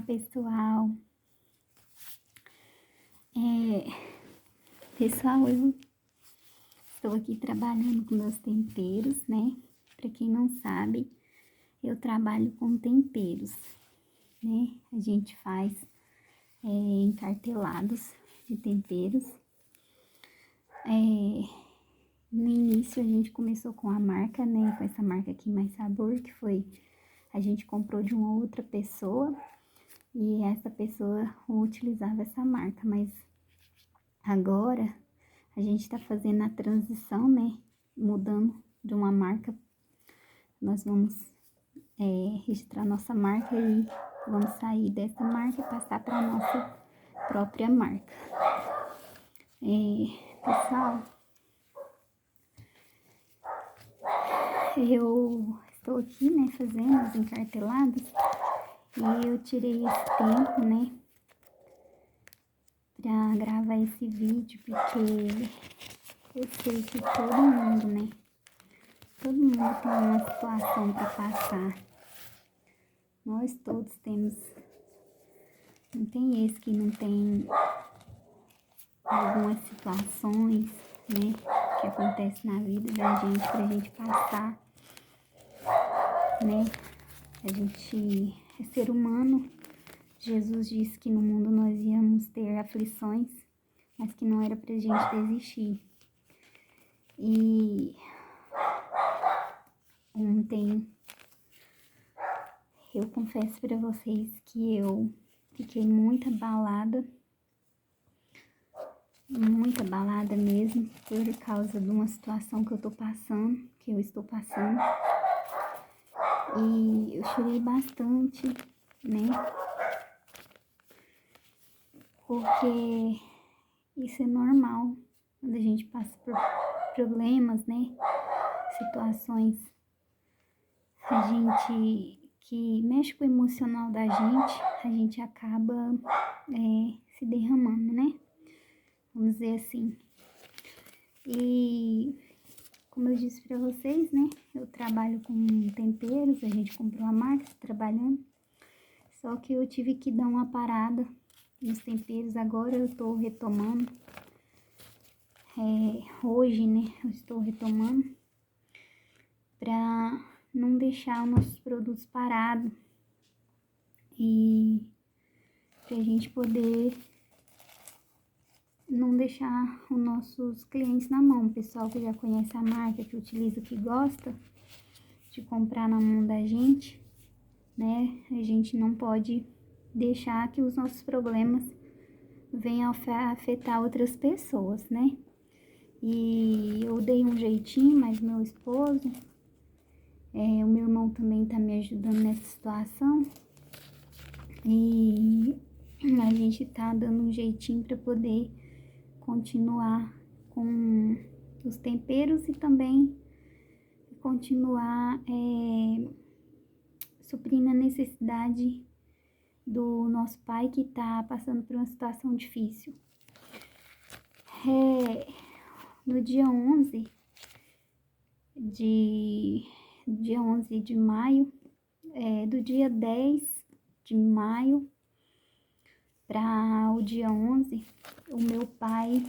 Olá, pessoal. Pessoal, eu estou aqui trabalhando com meus temperos, né? Para quem não sabe, eu trabalho com temperos, né? A gente faz encartelados de temperos. No início a gente começou com a marca, né? Com essa marca aqui, Mais Sabor, que foi... A gente comprou de uma outra pessoa e essa pessoa utilizava essa marca, mas agora a gente tá fazendo a transição, né? Mudando de uma marca. Nós vamos registrar nossa marca e vamos sair dessa marca e passar para nossa própria marca. Pessoal, eu estou aqui, né, fazendo os encartelados e eu tirei esse tempo, né, pra gravar esse vídeo, porque eu sei que todo mundo, né, todo mundo tem uma situação para passar. Nós todos temos, não tem esse que não tem algumas situações, né, que acontecem na vida da gente, pra gente passar, né, a gente é ser humano. Jesus disse que no mundo nós íamos ter aflições, mas que não era pra gente desistir. E ontem eu confesso pra vocês que eu fiquei muito abalada mesmo, por causa de uma situação que eu estou passando. E eu chorei bastante, né? Porque isso é normal quando a gente passa por problemas, né? Situações que mexe com o emocional da gente, a gente acaba se derramando, né? Vamos dizer assim. E como eu disse pra vocês, né? Eu trabalho com temperos, a gente comprou a marca, trabalhando. Só que eu tive que dar uma parada nos temperos, agora eu tô retomando. Hoje, né? Eu estou retomando pra não deixar os nossos produtos parados e pra gente poder não deixar os nossos clientes na mão. O pessoal que já conhece a marca, que utiliza, que gosta de comprar na mão da gente, né? A gente não pode deixar que os nossos problemas venham a afetar outras pessoas, né? E eu dei um jeitinho, mas meu esposo, o meu irmão também tá me ajudando nessa situação. E a gente tá dando um jeitinho para poder continuar com os temperos e também continuar suprindo a necessidade do nosso pai que tá passando por uma situação difícil. No dia 11 de maio, do dia 10 de maio para o dia 11, o meu pai,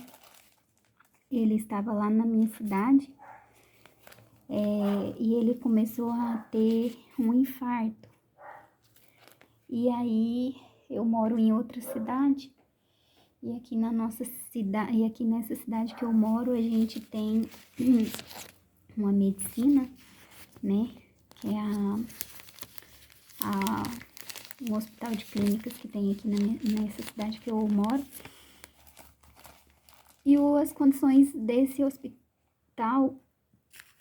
ele estava lá na minha cidade, e ele começou a ter um infarto. E aí eu moro em outra cidade, e aqui na nossa cidade, e aqui nessa cidade que eu moro, a gente tem uma medicina, né, que é um hospital de clínicas que tem aqui nessa cidade que eu moro. E as condições desse hospital,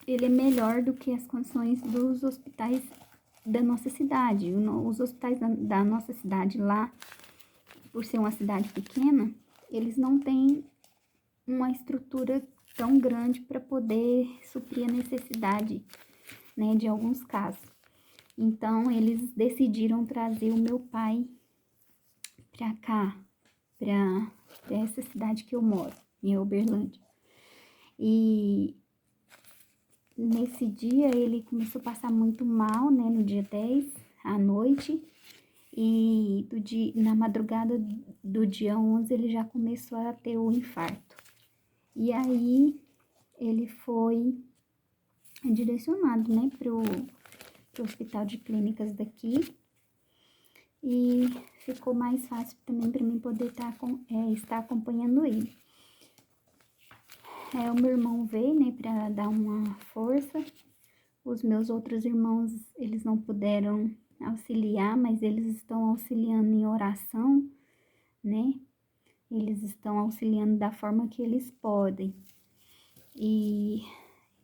ele é melhor do que as condições dos hospitais da nossa cidade. Os hospitais da nossa cidade lá, por ser uma cidade pequena, eles não têm uma estrutura tão grande para poder suprir a necessidade, né, de alguns casos. Então, eles decidiram trazer o meu pai pra cá, pra essa cidade que eu moro, em Uberlândia. E nesse dia ele começou a passar muito mal, né, no dia 10 à noite, E na madrugada do dia 11 ele já começou a ter o infarto. E aí ele foi direcionado, né, pro hospital de clínicas daqui. E ficou mais fácil também para mim poder estar acompanhando ele. O meu irmão veio, né, para dar uma força. Os meus outros irmãos, eles não puderam auxiliar, mas eles estão auxiliando em oração, né? Eles estão auxiliando da forma que eles podem. E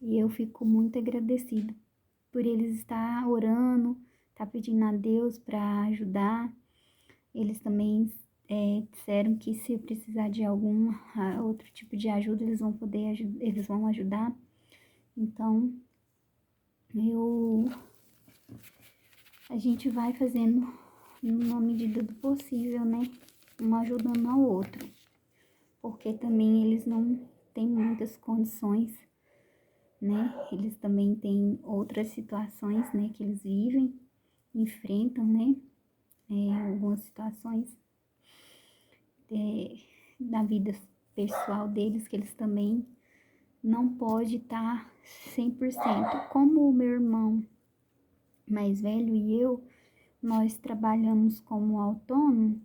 eu fico muito agradecida por eles estar orando, estar pedindo a Deus para ajudar. Eles também disseram que se eu precisar de algum outro tipo de ajuda, eles vão ajudar. Então, a gente vai fazendo na medida do possível, né? Um ajudando ao outro. Porque também eles não têm muitas condições, né? Eles também têm outras situações, né? Que eles vivem, enfrentam, né? Algumas situações da vida pessoal deles que eles também não pode estar 100%. Como o meu irmão mais velho e eu, nós trabalhamos como autônomo,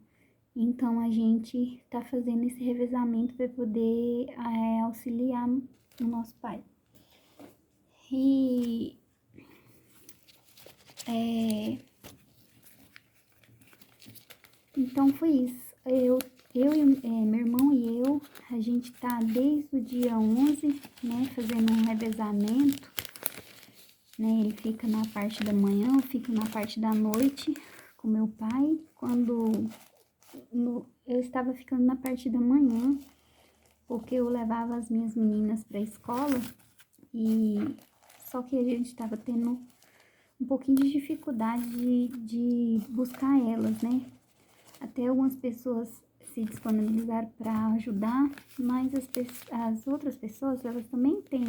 então a gente está fazendo esse revezamento para poder auxiliar o nosso pai. E então foi isso. Meu irmão e eu, a gente tá desde o dia 11, né, fazendo um revezamento, né, ele fica na parte da manhã, eu fico na parte da noite com meu pai. Eu estava ficando na parte da manhã, porque eu levava as minhas meninas para a escola, e só que a gente estava tendo um pouquinho de dificuldade de buscar elas, né? Até algumas pessoas se disponibilizaram para ajudar, mas as outras pessoas, elas também têm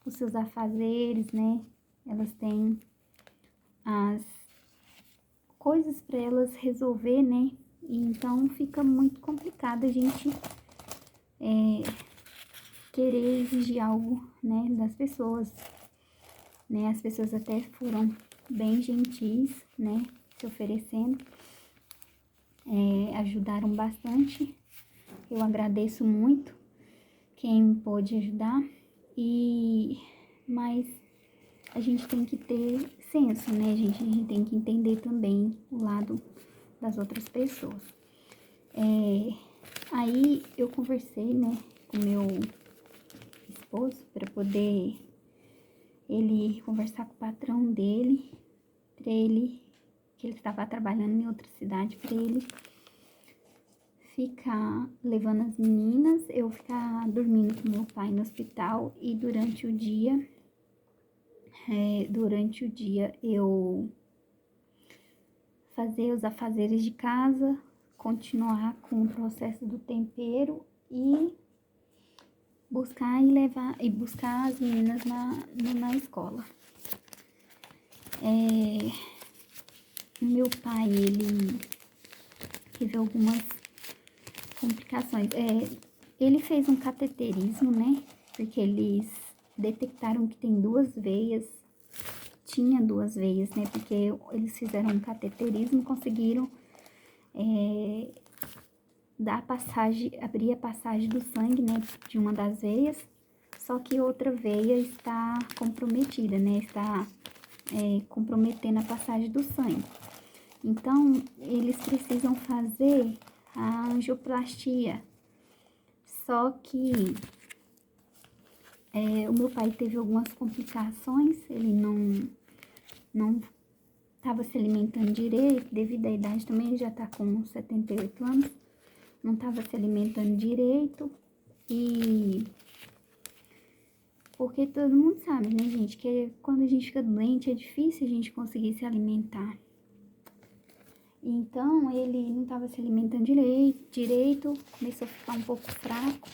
os seus afazeres, né? Elas têm as coisas para elas resolver, né? E então fica muito complicado a gente querer exigir algo, né, das pessoas, né? As pessoas até foram bem gentis, né, se oferecendo, ajudaram bastante. Eu agradeço muito quem pôde ajudar, mas a gente tem que ter senso, né, gente? A gente tem que entender também o lado das outras pessoas. Aí eu conversei, né, com meu esposo para poder ele conversar com o patrão dele, que ele estava trabalhando em outra cidade, para ele ficar levando as meninas, eu ficar dormindo com meu pai no hospital, e durante o dia eu fazer os afazeres de casa, continuar com o processo do tempero e buscar as meninas na escola. O meu pai, ele teve algumas complicações. Ele fez um cateterismo, né? Porque eles detectaram que tinha duas veias, né? Porque eles fizeram um cateterismo, conseguiram abrir a passagem do sangue, né, de uma das veias, só que outra veia está comprometida, né, está comprometendo a passagem do sangue. Então, eles precisam fazer a angioplastia, só que o meu pai teve algumas complicações, ele não estava se alimentando direito, devido à idade também, ele já está com 78 anos, não estava se alimentando direito, e porque todo mundo sabe, né, gente, que quando a gente fica doente é difícil a gente conseguir se alimentar. Então, ele não estava se alimentando direito, começou a ficar um pouco fraco,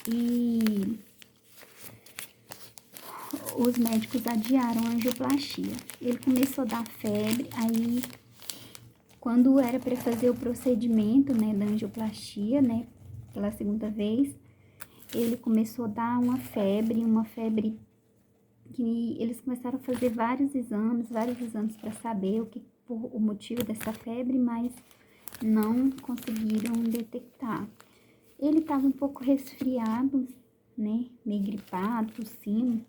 e os médicos adiaram a angioplastia. Ele começou a dar febre, aí Quando era para fazer o procedimento, né, da angioplastia, né, pela segunda vez, ele começou a dar uma febre que eles começaram a fazer vários exames para saber o motivo dessa febre, mas não conseguiram detectar. Ele estava um pouco resfriado, né, meio gripado, tossindo.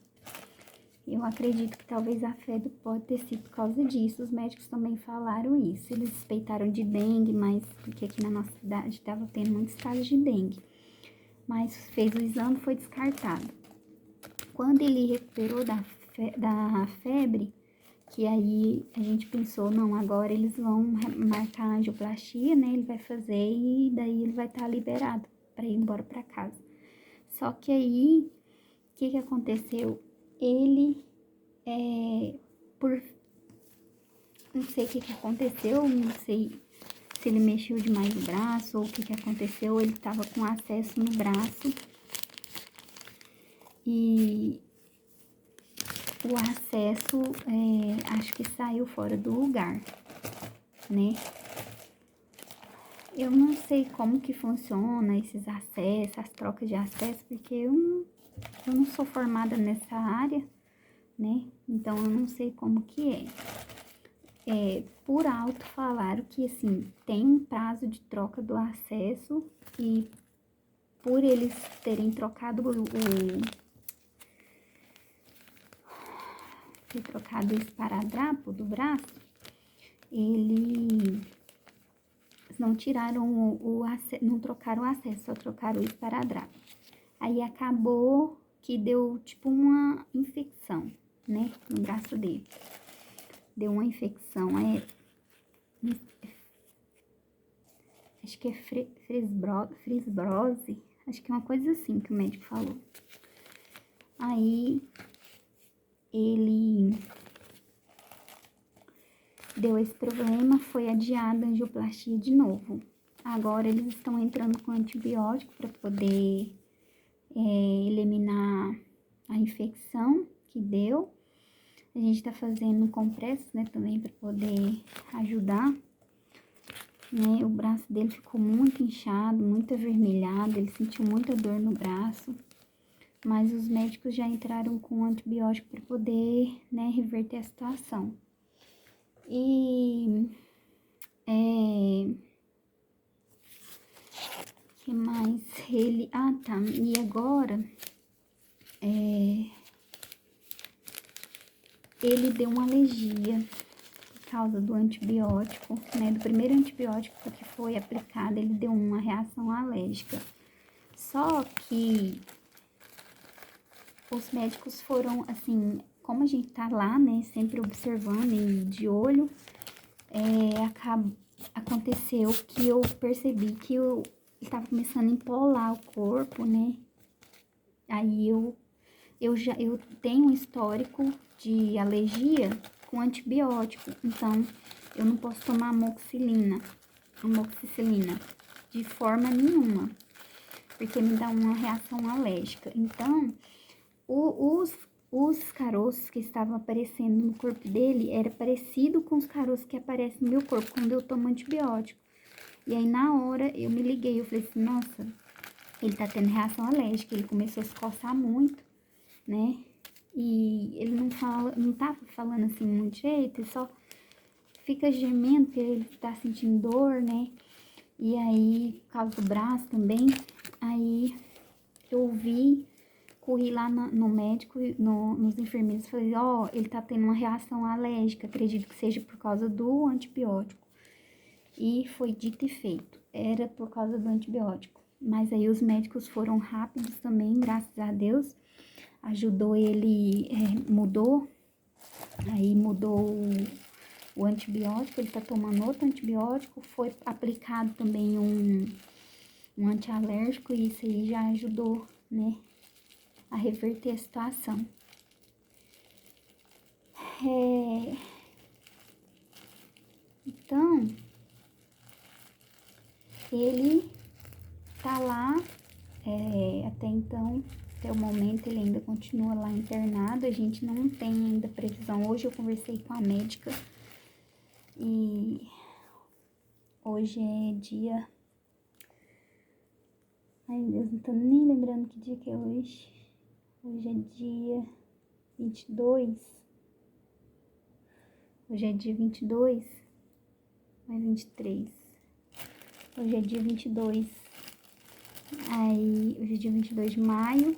Eu acredito que talvez a febre pode ter sido por causa disso. Os médicos também falaram isso. Eles suspeitaram de dengue, mas porque aqui na nossa cidade estava tendo muitos casos de dengue. Mas fez o exame, foi descartado. Quando ele recuperou da febre, que aí a gente pensou, não, agora eles vão marcar a angioplastia, né? Ele vai fazer e daí ele vai estar liberado para ir embora para casa. Só que aí, o que aconteceu? Ele, não sei o que aconteceu, não sei se ele mexeu demais o braço ou o que aconteceu, ele estava com acesso no braço e o acesso, acho que saiu fora do lugar, né? Eu não sei como que funciona esses acessos, as trocas de acesso, porque eu não sou formada nessa área, né? Então, eu não sei como que é. Por alto falaram que, assim, tem um prazo de troca do acesso e por eles terem trocado o esparadrapo do braço, eles não tiraram não trocaram o acesso, só trocaram o esparadrapo. Aí acabou que deu tipo uma infecção, né, no braço dele. Deu uma infecção, acho que é frisbrose, acho que é uma coisa assim que o médico falou. Aí ele deu esse problema, foi adiada a angioplastia de novo. Agora eles estão entrando com antibiótico para poder eliminar a infecção que deu. A gente tá fazendo compressos, né, também para poder ajudar. Né? O braço dele ficou muito inchado, muito avermelhado, ele sentiu muita dor no braço. Mas os médicos já entraram com antibiótico para poder, né, reverter a situação. E que mais? Ele... Ah, tá. E agora, ele deu uma alergia por causa do antibiótico, né? Do primeiro antibiótico que foi aplicado, ele deu uma reação alérgica. Só que os médicos foram, assim, como a gente tá lá, né, sempre observando e de olho, aconteceu que eu percebi que ele tava começando a empolar o corpo, né? Aí eu tenho um histórico de alergia com antibiótico, então eu não posso tomar amoxicilina de forma nenhuma, porque me dá uma reação alérgica. Então, os caroços que estavam aparecendo no corpo dele era parecido com os caroços que aparecem no meu corpo quando eu tomo antibiótico. E aí, na hora, eu me liguei, eu falei assim, nossa, ele tá tendo reação alérgica, ele começou a se coçar muito, né? E ele não tava falando assim muito jeito, ele só fica gemendo porque ele tá sentindo dor, né? E aí, por causa do braço também, aí eu corri lá no médico, nos enfermeiros, falei, ó, ele tá tendo uma reação alérgica, acredito que seja por causa do antibiótico. E foi dito e feito, era por causa do antibiótico. Mas aí os médicos foram rápidos também, graças a Deus, ajudou ele, mudou o antibiótico, ele tá tomando outro antibiótico, foi aplicado também um antialérgico e isso aí já ajudou, né, a reverter a situação. Então, ele tá lá, até então, até o momento ele ainda continua lá internado, a gente não tem ainda previsão. Hoje eu conversei com a médica e Hoje é dia... Ai, meu Deus, não tô nem lembrando que dia que é hoje. Hoje é dia 22. Hoje é dia 22. Ou é 23? Hoje é dia 22. Aí, hoje é dia 22 de maio.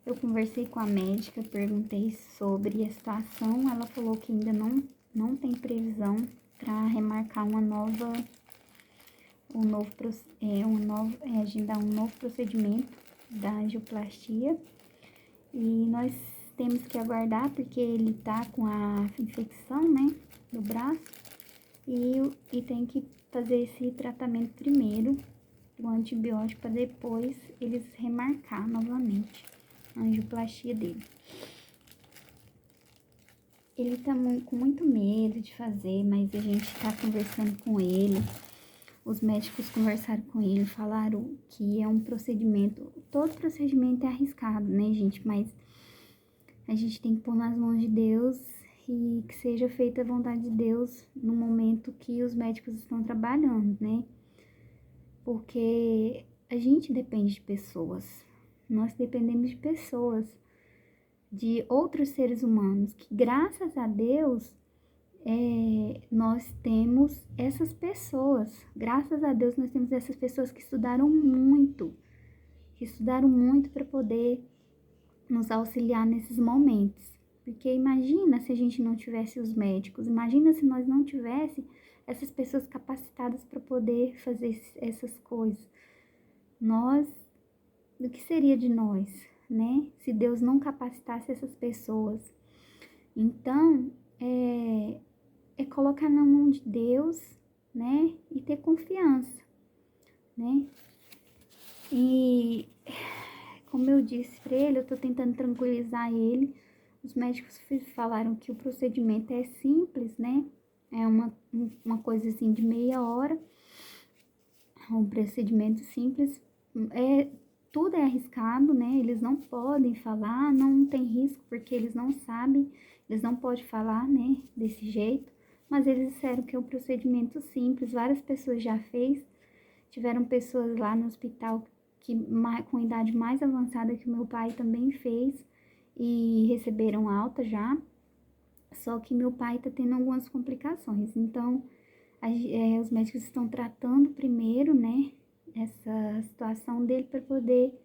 Eu conversei com a médica, perguntei sobre a situação. Ela falou que ainda não tem previsão para remarcar agendar um novo procedimento da angioplastia. E nós temos que aguardar porque ele tá com a infecção, né, do braço. E tem que fazer esse tratamento primeiro, do antibiótico, para depois eles remarcar novamente a angioplastia dele. Ele tá com muito medo de fazer, mas a gente tá conversando com ele. Os médicos conversaram com ele, falaram que é um procedimento, todo procedimento é arriscado, né, gente? Mas a gente tem que pôr nas mãos de Deus e que seja feita a vontade de Deus no momento que os médicos estão trabalhando, né? Porque a gente depende de pessoas, nós dependemos de pessoas, de outros seres humanos, que graças a Deus nós temos essas pessoas, graças a Deus nós temos essas pessoas que estudaram muito para poder nos auxiliar nesses momentos. Porque imagina se a gente não tivesse os médicos, imagina se nós não tivesse essas pessoas capacitadas para poder fazer essas coisas. O que seria de nós, né? Se Deus não capacitasse essas pessoas. Então, é colocar na mão de Deus, né? E ter confiança, né? E como eu disse para ele, eu tô tentando tranquilizar ele. Os médicos falaram que o procedimento é simples, né? É uma coisa assim de meia hora. Um procedimento simples. Tudo é arriscado, né? Eles não podem falar, não tem risco porque eles não sabem, eles não podem falar, né? Desse jeito. Mas eles disseram que é um procedimento simples. Várias pessoas já fez. Tiveram pessoas lá no hospital com idade mais avançada que o meu pai também fez e receberam alta já, só que meu pai tá tendo algumas complicações, então os médicos estão tratando primeiro, né, essa situação dele para poder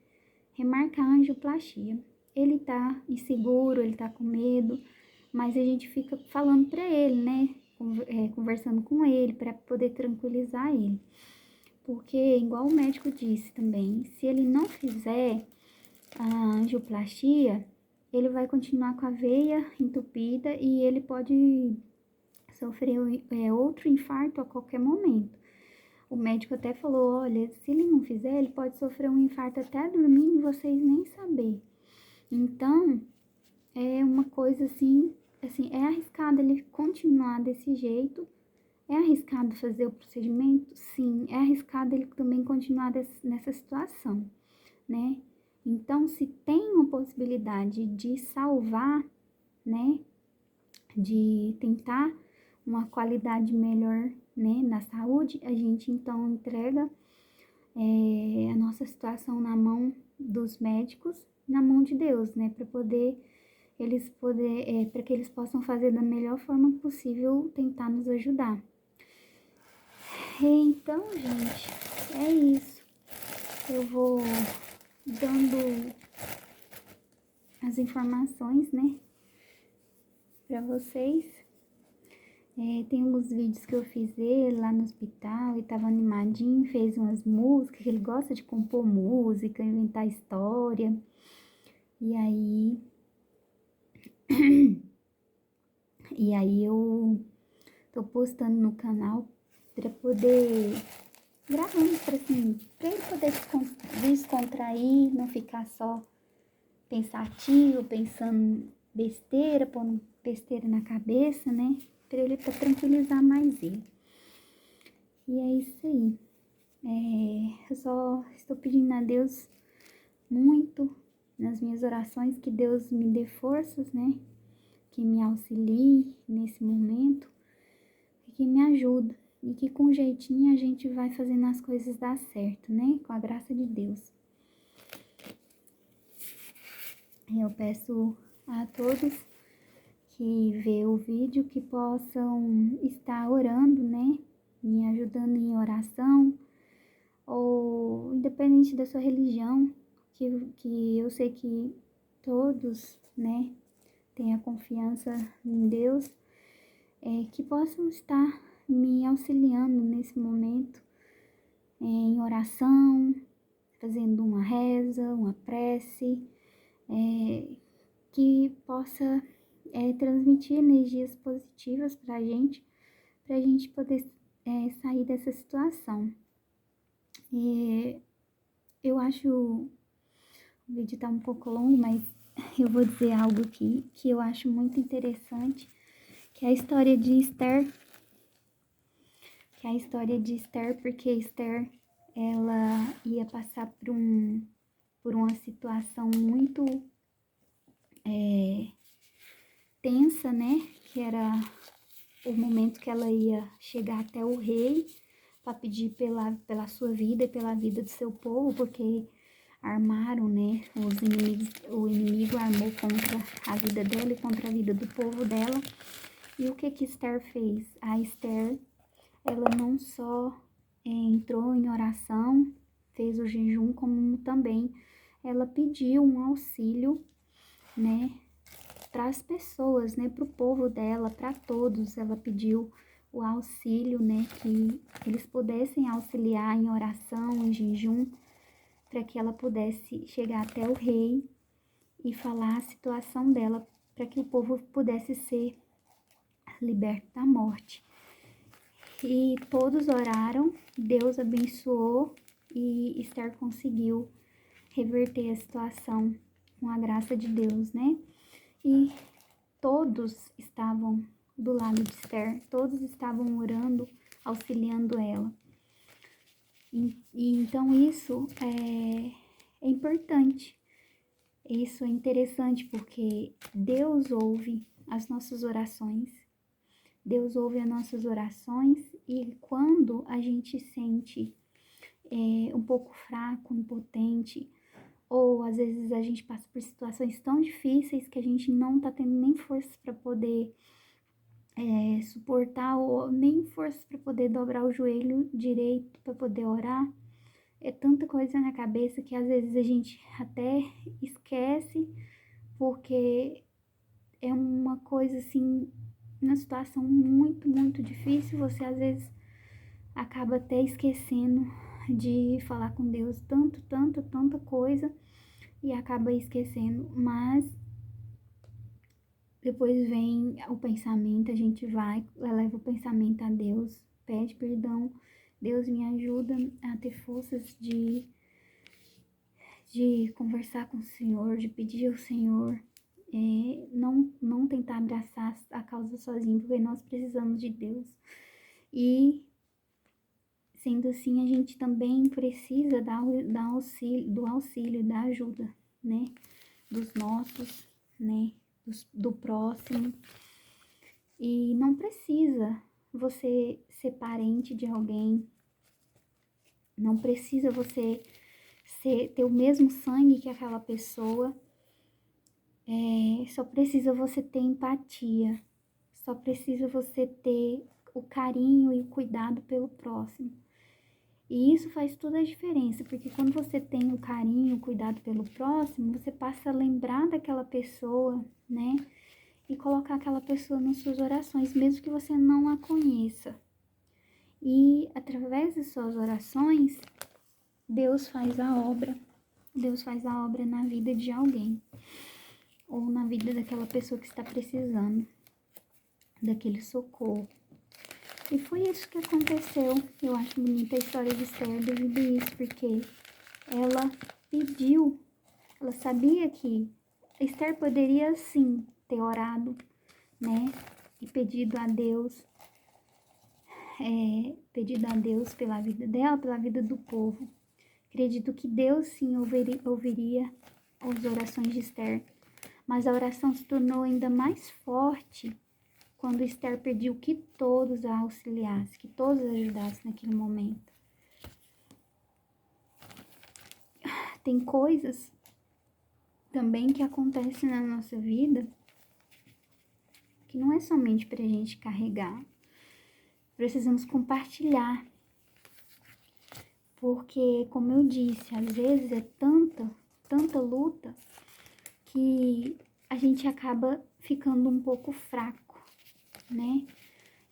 remarcar a angioplastia. Ele tá inseguro, ele tá com medo, mas a gente fica falando para ele, né, conversando com ele para poder tranquilizar ele. Porque, igual o médico disse também, se ele não fizer a angioplastia, ele vai continuar com a veia entupida e ele pode sofrer outro infarto a qualquer momento. O médico até falou, olha, se ele não fizer, ele pode sofrer um infarto até dormindo e vocês nem saber. Então, é uma coisa assim, é arriscado ele continuar desse jeito. É arriscado fazer o procedimento? Sim, é arriscado ele também continuar nessa situação, né? Então, se tem uma possibilidade de salvar, né, de tentar uma qualidade melhor, né, na saúde, a gente então entrega a nossa situação na mão dos médicos, na mão de Deus, né, para para que eles possam fazer da melhor forma possível, tentar nos ajudar. Então, gente, é isso. Eu vou dando as informações, né, pra vocês. Tem alguns vídeos que eu fiz dele lá no hospital, ele tava animadinho, fez umas músicas, ele gosta de compor música, inventar história. E aí... eu tô postando no canal pra poder... gravando pra ele poder descontrair, não ficar só pensativo, pensando besteira, pondo besteira na cabeça, né? Pra ele, pra tranquilizar mais ele. E é isso aí. Eu só estou pedindo a Deus muito nas minhas orações que Deus me dê forças, né? Que me auxilie nesse momento e que me ajude e que com jeitinho a gente vai fazendo as coisas dar certo, né? Com a graça de Deus. Eu peço a todos que vê o vídeo que possam estar orando, né? Me ajudando em oração, ou independente da sua religião, que eu sei que todos, né, têm a confiança em Deus, que possam estar me auxiliando nesse momento, em oração, fazendo uma reza, uma prece, que possa transmitir energias positivas para a gente poder sair dessa situação. Eu acho o vídeo tá um pouco longo, mas eu vou dizer algo aqui que eu acho muito interessante, que é a história de Esther. Porque Esther, ela ia passar por uma situação muito tensa, né? Que era o momento que ela ia chegar até o rei para pedir pela sua vida e pela vida do seu povo, porque armaram, né? O inimigo armou contra a vida dela e contra a vida do povo dela. E o que Esther fez? A Esther, ela não só entrou em oração, fez o jejum, como também ela pediu um auxílio, né? Para as pessoas, né, para o povo dela, para todos, ela pediu o auxílio, né, que eles pudessem auxiliar em oração, em jejum, para que ela pudesse chegar até o rei e falar a situação dela, para que o povo pudesse ser liberto da morte. E todos oraram, Deus abençoou e Esther conseguiu reverter a situação com a graça de Deus, né? E todos estavam do lado de Esther, todos estavam orando, auxiliando ela. E então isso é importante, isso é interessante, porque Deus ouve as nossas orações, e quando a gente sente um pouco fraco, impotente, ou às vezes a gente passa por situações tão difíceis que a gente não tá tendo nem forças para poder suportar, ou nem forças para poder dobrar o joelho direito para poder orar. É tanta coisa na cabeça que às vezes a gente até esquece, porque é uma coisa assim, uma situação muito, muito difícil. Você às vezes acaba até esquecendo de falar com Deus, tanta coisa, e acaba esquecendo, mas depois vem o pensamento, a gente leva o pensamento a Deus, pede perdão, Deus me ajuda a ter forças de conversar com o Senhor, de pedir ao Senhor, não tentar abraçar a causa sozinho, porque nós precisamos de Deus. E sendo assim, a gente também precisa do auxílio, da ajuda, né? Dos nossos, né? Do próximo. E não precisa você ser parente de alguém, não precisa você ter o mesmo sangue que aquela pessoa, só precisa você ter empatia, só precisa você ter o carinho e o cuidado pelo próximo. E isso faz toda a diferença, porque quando você tem o carinho, o cuidado pelo próximo, você passa a lembrar daquela pessoa, né? E colocar aquela pessoa nas suas orações, mesmo que você não a conheça. E através de suas orações, Deus faz a obra na vida de alguém, ou na vida daquela pessoa que está precisando daquele socorro. E foi isso que aconteceu. Eu acho bonita a história de Esther devido a isso, porque ela pediu, ela sabia que Esther poderia sim ter orado, né? E pedido a Deus pela vida dela, pela vida do povo. Acredito que Deus sim ouviria as orações de Esther, mas a oração se tornou ainda mais forte quando Esther pediu que todos a auxiliassem, que todos a ajudassem naquele momento. Tem coisas também que acontecem na nossa vida que não é somente pra gente carregar. Precisamos compartilhar. Porque, como eu disse, às vezes é tanta luta que a gente acaba ficando um pouco fraco, né?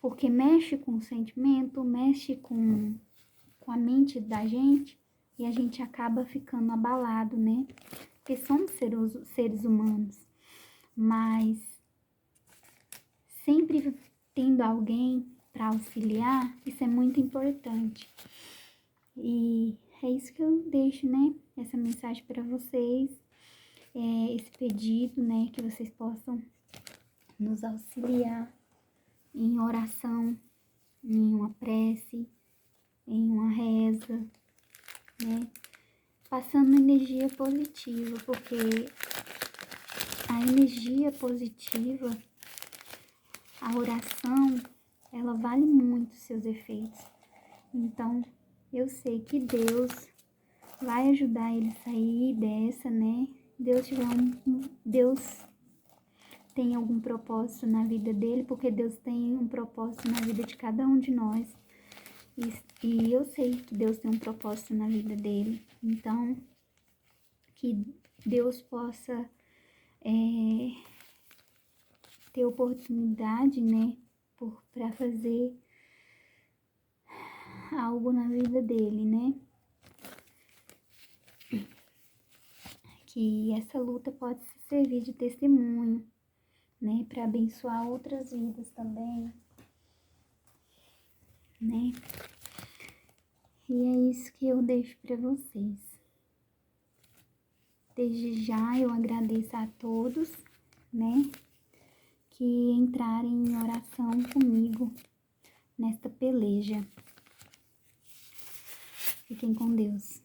Porque mexe com o sentimento, mexe com a mente da gente e a gente acaba ficando abalado, né? Porque somos seres humanos, mas sempre tendo alguém para auxiliar, isso é muito importante. E é isso que eu deixo, né? Essa mensagem para vocês, esse pedido, né? Que vocês possam nos auxiliar em oração, em uma prece, em uma reza, né? Passando energia positiva, porque a energia positiva, a oração, ela vale muito seus efeitos. Então, eu sei que Deus vai ajudar ele a sair dessa, né? Deus tem algum propósito na vida dele, porque Deus tem um propósito na vida de cada um de nós. E eu sei que Deus tem um propósito na vida dele. Então, que Deus possa ter oportunidade, né? Para fazer algo na vida dele, né? Que essa luta pode servir de testemunho, né? Para abençoar outras vidas também, né? E é isso que eu deixo para vocês. Desde já eu agradeço a todos, né? Que entrarem em oração comigo nesta peleja. Fiquem com Deus.